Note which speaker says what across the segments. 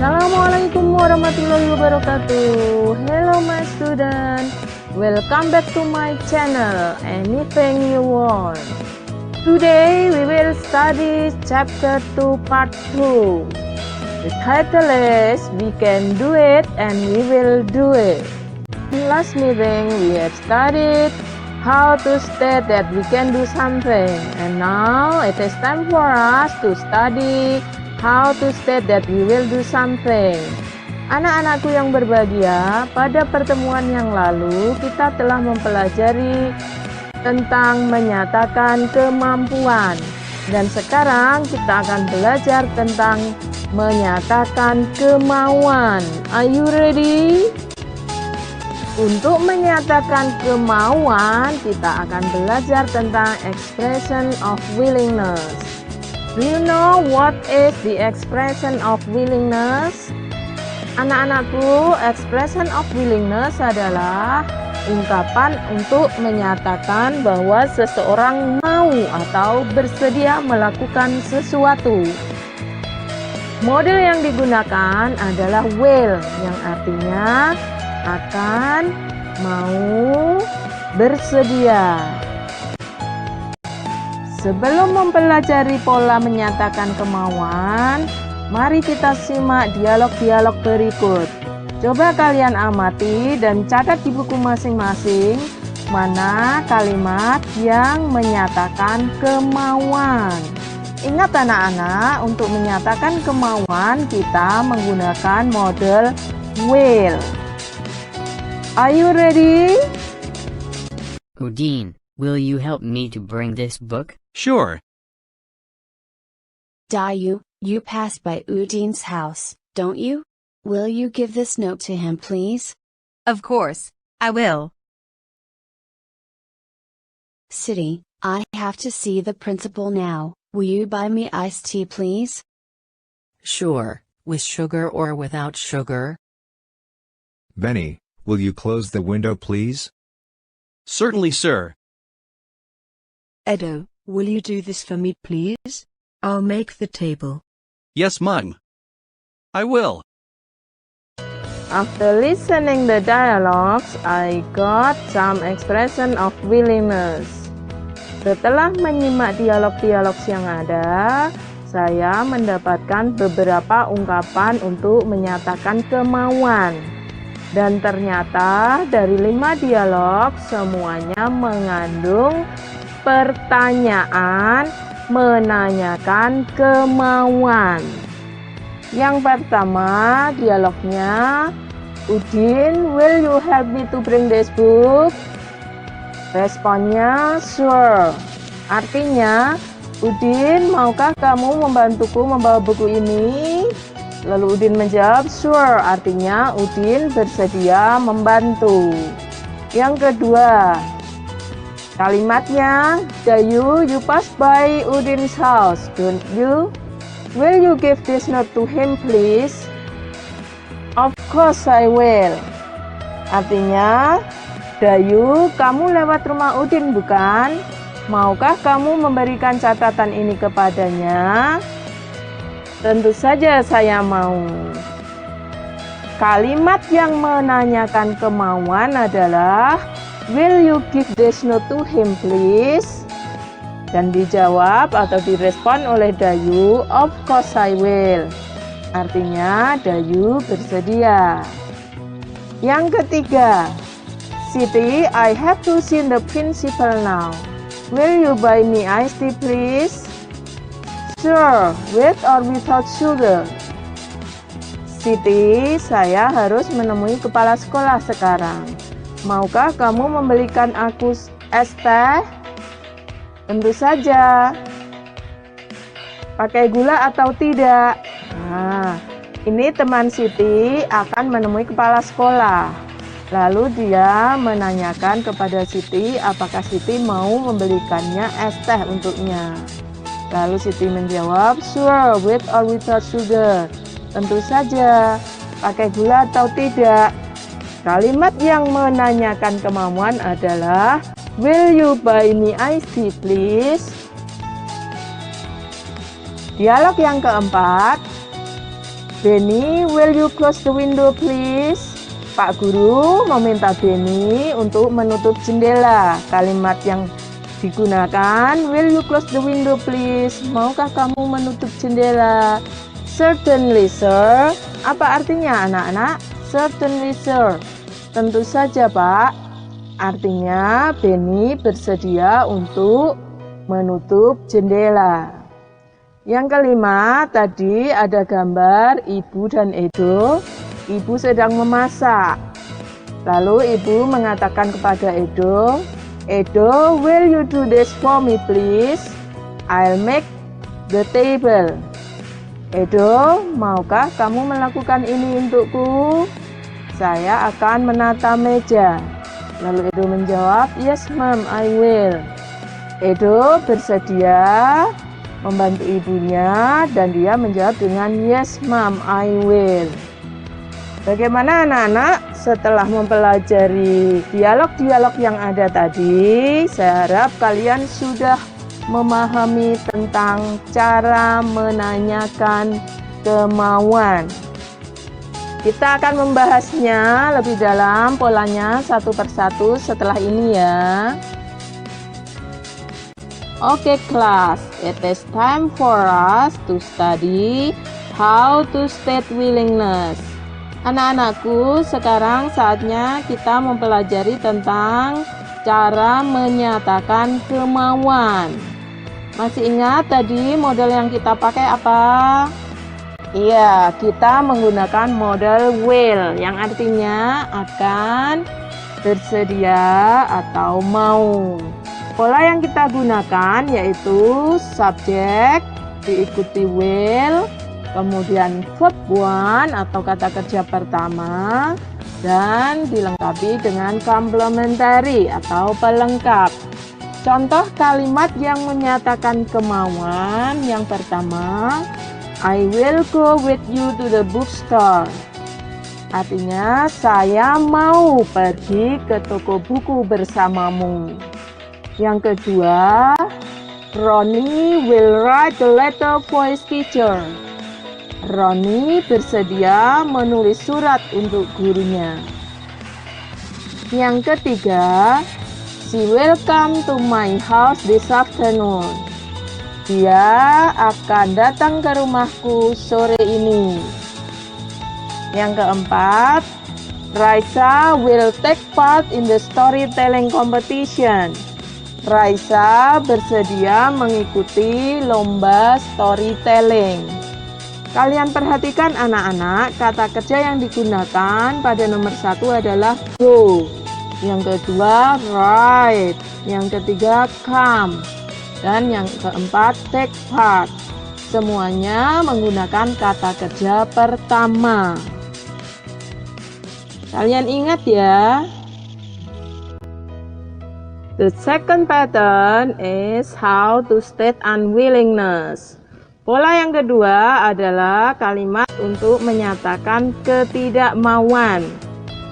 Speaker 1: Assalamualaikum warahmatullahi wabarakatuh. Hello my student, welcome back to my channel Anything You Want. Today we will study chapter 2 part 2. The title is We Can Do It and We Will Do It. In last meeting we have studied how to state that we can do something, and now it is time for us to study how to state that we will do something. Anak-anakku yang berbahagia, pada pertemuan yang lalu kita telah mempelajari tentang menyatakan kemampuan, dan sekarang kita akan belajar tentang menyatakan kemauan. Are you ready? Untuk menyatakan kemauan, kita akan belajar tentang expression of willingness. Do you know what is the expression of willingness? Anak-anakku, expression of willingness adalah ungkapan untuk menyatakan bahwa seseorang mau atau bersedia melakukan sesuatu. Model yang digunakan adalah will, yang artinya akan, mau, bersedia. Sebelum mempelajari pola menyatakan kemauan, mari kita simak dialog-dialog berikut. Coba kalian amati dan catat di buku masing-masing mana kalimat yang menyatakan kemauan. Ingat anak-anak, untuk menyatakan kemauan kita menggunakan model will. Are you ready?
Speaker 2: Udine, will you help me to bring this book?
Speaker 3: Sure.
Speaker 4: Dayu, you pass by Udine's house, don't you? Will you give this note to him, please?
Speaker 5: Of course, I will.
Speaker 4: City, I have to see the principal now. Will you buy me iced tea, please?
Speaker 6: Sure, with sugar or without sugar?
Speaker 7: Benny, will you close the window, please?
Speaker 3: Certainly, sir.
Speaker 8: Edo, will you do this for me, please? I'll make the table.
Speaker 3: Yes, Mum. I will.
Speaker 1: After listening the dialogues, I got some expression of willingness. Setelah menyimak dialog-dialog yang ada, saya mendapatkan beberapa ungkapan untuk menyatakan kemauan. Dan ternyata dari 5 dialog semuanya mengandung pertanyaan menanyakan kemauan. Yang pertama dialognya, Udine, will you help me to bring this book? Responnya sure. Artinya, Udine, maukah kamu membantuku membawa buku ini? Lalu Udine menjawab sure, artinya Udine bersedia membantu. Yang kedua, kalimatnya, Dayu, you pass by Udine's house, don't you? Will you give this note to him, please? Of course I will. Artinya, Dayu, kamu lewat rumah Udine bukan? Maukah kamu memberikan catatan ini kepadanya? Tentu saja saya mau. Kalimat yang menanyakan kemauan adalah, will you give this note to him, please? Dan dijawab atau direspon oleh Dayu, of course I will. Artinya, Dayu bersedia. Yang ketiga, Siti, I have to see the principal now. Will you buy me iced tea, please? Sure, with or without sugar? Siti, saya harus menemui kepala sekolah sekarang. Maukah kamu membelikan aku es teh? Tentu saja. Pakai gula atau tidak? Nah, ini teman Siti akan menemui kepala sekolah. Lalu dia menanyakan kepada Siti apakah Siti mau membelikannya es teh untuknya. Lalu Siti menjawab, sure, with or without sugar? Tentu saja. Pakai gula atau tidak? Kalimat yang menanyakan kemauan adalah, will you buy me iced tea, please? Dialog yang keempat, Benny, will you close the window please? Pak Guru meminta Benny untuk menutup jendela. Kalimat yang digunakan, will you close the window please? Maukah kamu menutup jendela? Certainly sir. Apa artinya anak-anak? Certainly sir. Tentu saja Pak. Artinya Benny bersedia untuk menutup jendela. Yang kelima, tadi ada gambar Ibu dan Edo. Ibu sedang memasak. Lalu Ibu mengatakan kepada Edo, Edo, will you do this for me please? I'll make the table. Edo, maukah kamu melakukan ini untukku? Saya akan menata meja. Lalu Edo menjawab, yes ma'am, I will. Edo bersedia membantu ibunya dan dia menjawab dengan yes ma'am, I will. Bagaimana anak-anak setelah mempelajari dialog-dialog yang ada tadi? Saya harap kalian sudah memahami tentang cara menanyakan kemauan. Kita akan membahasnya lebih dalam polanya satu persatu setelah ini ya. Oke class, it is time for us to study how to state willingness. Anak-anakku, sekarang saatnya kita mempelajari tentang cara menyatakan kemauan. Masih ingat tadi model yang kita pakai apa? Iya, kita menggunakan model will yang artinya akan, bersedia, atau mau. Pola yang kita gunakan yaitu subjek diikuti will, kemudian verb one atau kata kerja pertama, dan dilengkapi dengan complementary atau pelengkap. Contoh kalimat yang menyatakan kemauan yang pertama, I will go with you to the bookstore. Artinya, saya mau pergi ke toko buku bersamamu. Yang kedua, Ronnie will write a letter for his teacher. Ronnie bersedia menulis surat untuk gurunya. Yang ketiga, she will come to my house this afternoon. Dia akan datang ke rumahku sore ini. Yang keempat, Raisa will take part in the storytelling competition. Raisa bersedia mengikuti lomba storytelling. Kalian perhatikan anak-anak, kata kerja yang digunakan pada nomor 1 adalah go, yang kedua write, yang ketiga come, dan yang keempat take part. Semuanya menggunakan kata kerja pertama. Kalian ingat ya? The second pattern is how to state unwillingness. Pola yang kedua adalah kalimat untuk menyatakan ketidakmauan.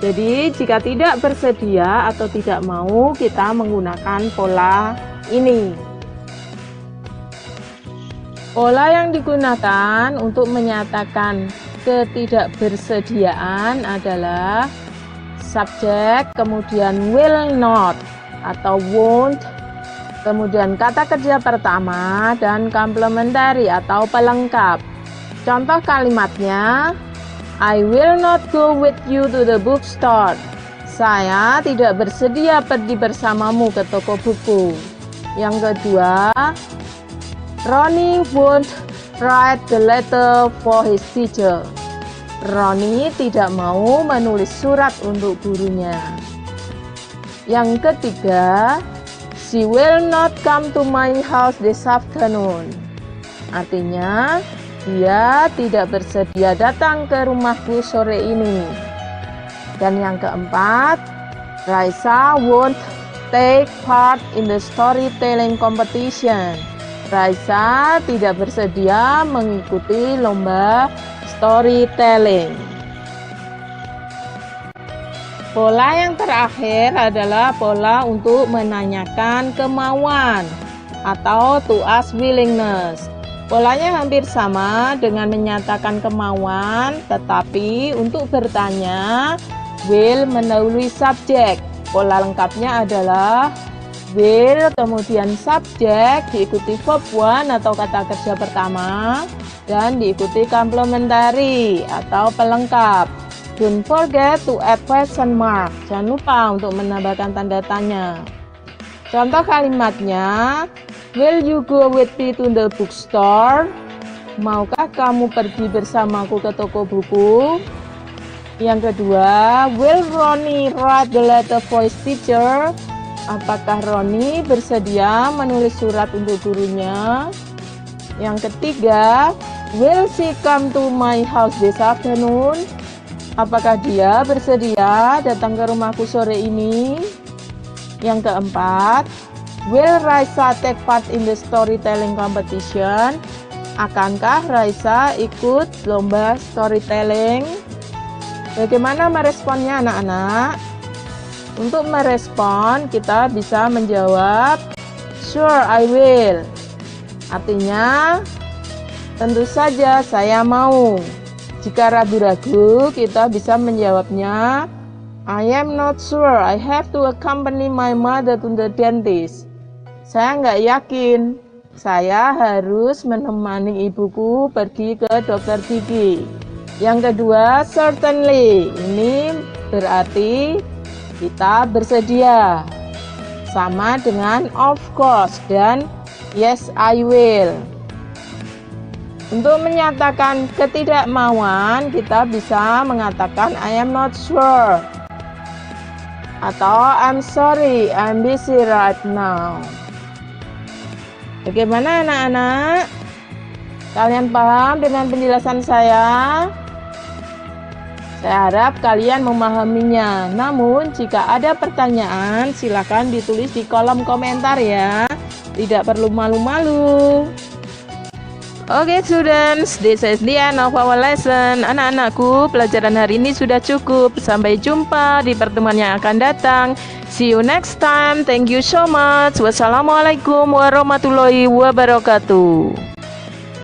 Speaker 1: Jadi, jika tidak bersedia atau tidak mau, kita menggunakan pola ini. Pola yang digunakan untuk menyatakan ketidakbersediaan adalah subjek, kemudian will not atau won't, kemudian kata kerja pertama, dan complementary atau pelengkap. Contoh kalimatnya, I will not go with you to the bookstore. Saya tidak bersedia pergi bersamamu ke toko buku. Yang kedua, Ronnie won't write the letter for his teacher. Ronnie tidak mau menulis surat untuk gurunya. Yang ketiga, she will not come to my house this afternoon. Artinya, dia tidak bersedia datang ke rumahku sore ini. Dan yang keempat, Raisa won't take part in the storytelling competition. Raisa tidak bersedia mengikuti lomba storytelling. Pola yang terakhir adalah pola untuk menanyakan kemauan atau to ask willingness. Polanya hampir sama dengan menyatakan kemauan, tetapi untuk bertanya, will mendahului subjek. Pola lengkapnya adalah will, kemudian subjek, diikuti verb one atau kata kerja pertama, dan diikuti complementary atau pelengkap. Don't forget to add question mark. Jangan lupa untuk menambahkan tanda tanya. Contoh kalimatnya, will you go with me to the bookstore? Maukah kamu pergi bersamaku ke toko buku? Yang kedua, will Ronnie write the letter for his teacher? Apakah Ronnie bersedia menulis surat untuk gurunya? Yang ketiga, will she come to my house this afternoon? Apakah dia bersedia datang ke rumahku sore ini? Yang keempat, will Raisa take part in the storytelling competition? Akankah Raisa ikut lomba storytelling? Bagaimana meresponnya anak-anak? Untuk merespon, kita bisa menjawab, sure I will. Artinya, tentu saja saya mau. Jika ragu-ragu, kita bisa menjawabnya, I am not sure, I have to accompany my mother to the dentist. Saya nggak yakin, saya harus menemani ibuku pergi ke dokter gigi. Yang kedua, certainly. Ini berarti kita bersedia. Sama dengan of course dan yes I will. Untuk menyatakan ketidakmauan, kita bisa mengatakan I am not sure. Atau I'm sorry, I'm busy right now. Bagaimana anak-anak? Kalian paham dengan penjelasan saya? Saya harap kalian memahaminya. Namun, jika ada pertanyaan, silakan ditulis di kolom komentar ya. Tidak perlu malu-malu. Oke students, this is the end of our lesson. Anak-anakku, pelajaran hari ini sudah cukup. Sampai jumpa di pertemuan yang akan datang. See you next time. Thank you so much. Wassalamualaikum warahmatullahi wabarakatuh.